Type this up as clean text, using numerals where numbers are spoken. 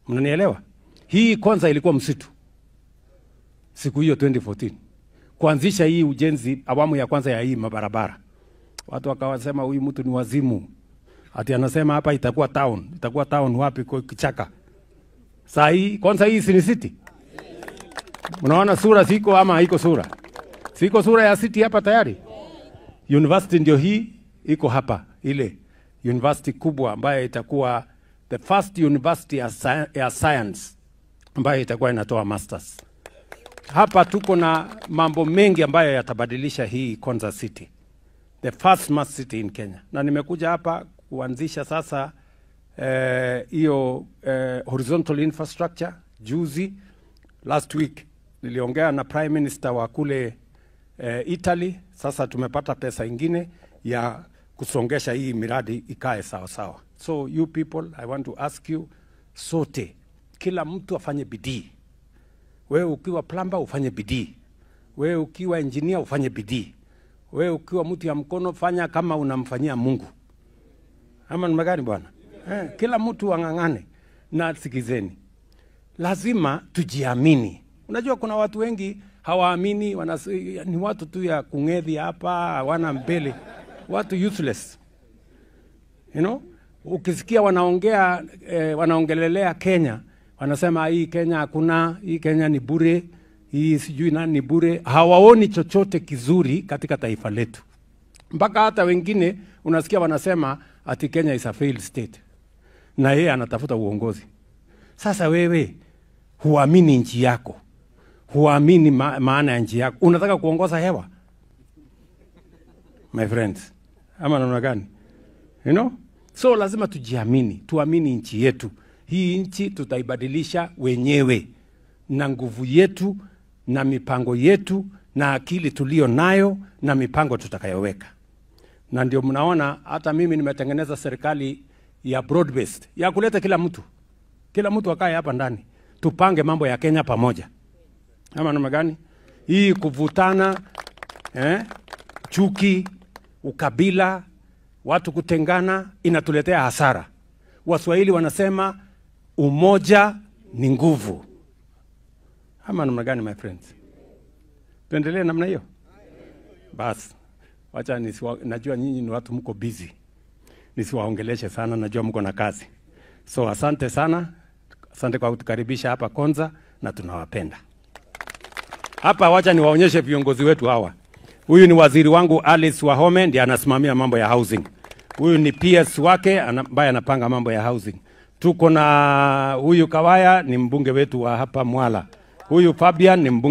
Mnanielewa? Hii kwanza ilikuwa msitu. Siku hiyo 2014. Kuanzisha hii ujenzi awamu ya kwanza ya hii mabarabara. Watu wakawasema huyu mtu ni wazimu. Ati anasema hapa itakuwa town. Itakuwa town wapi kwa kichaka? Saa hii kwanza hii si city. Unaona sura siko ama haiko sura? Siko sura ya city hapa tayari. University ndio hii iko hapa, ile university kubwa ambayo itakuwa the first university ya science ambayo itakuwa inatoa masters. Hapa tuko na mambo mengi ambayo yatabadilisha hii Konza City. The first smart city in Kenya. Na nimekuja hapa kuanzisha sasa hiyo horizontal infrastructure. Juzi last week niliongea na Prime Minister wa kule Italy. Sasa tumepata pesa ingine ya kusongesha hii miradi ikae sawa sawa. So you people, I want to ask you, sote, kila mtu afanye bidii. Wewe ukiwa plumber ufanye bidii. Wewe ukiwa engineer ufanye bidii. Wewe ukiwa mtu ya mkono fanya kama unamfanyia Mungu. Ama ni magani bwana? Kila mtu ang'ang'ane. Na sikizeni, lazima tujiamini. Unajua kuna watu wengi hawaamini, ni watu tu ya kungedhi hapa, hawana mbele. Watu useless. You know? Ukisikia wanaongea wanaongelelea Kenya, wanasema hii Kenya hakuna, hii Kenya ni bure, hii sijui nani ni bure. Hawaoni chochote kizuri katika taifa letu. Mpaka hata wengine unasikia wanasema ati Kenya is a failed state. Na yeye anatafuta uongozi. Sasa wewe huamini nchi yako. Huamini maana ya nchi yako. Unataka kuongoza hewa? My friends. Ama namna gani? You know? So lazima tujiamini, tuamini nchi yetu. Hii nchi tutaibadilisha wenyewe na nguvu yetu na mipango yetu na akili tulio nayo na mipango tutakayoweka. Na ndio mnaona hata mimi nimetengeneza serikali ya broad based ya kuleta kila mtu. Kila mtu akae hapa ndani. Tupange mambo ya Kenya pamoja. Ama namna gani? Hii kuvutana, chuki, ukabila, watu kutengana inatuletea hasara. Waswahili wanasema umoja ni nguvu. Ama namna gani my friends? Tuendelee namna hiyo? Bas. Wacha najua nyinyi ni watu mko busy. Nisiwaongeleshe sana, najua mko na kazi. So asante sana. Asante kwa kutukaribisha hapa Konza na tunawapenda. Hapa wacha niwaonyeshe viongozi wetu hawa. Huyu ni waziri wangu Alice Wahome, ndiye anasimamia mambo ya housing. Huyu ni PS wake ambaye anapanga mambo ya housing. Tuko na huyu Kawaya ni mbunge wetu wa hapa Mwala. Huyu Fabian ni mbunge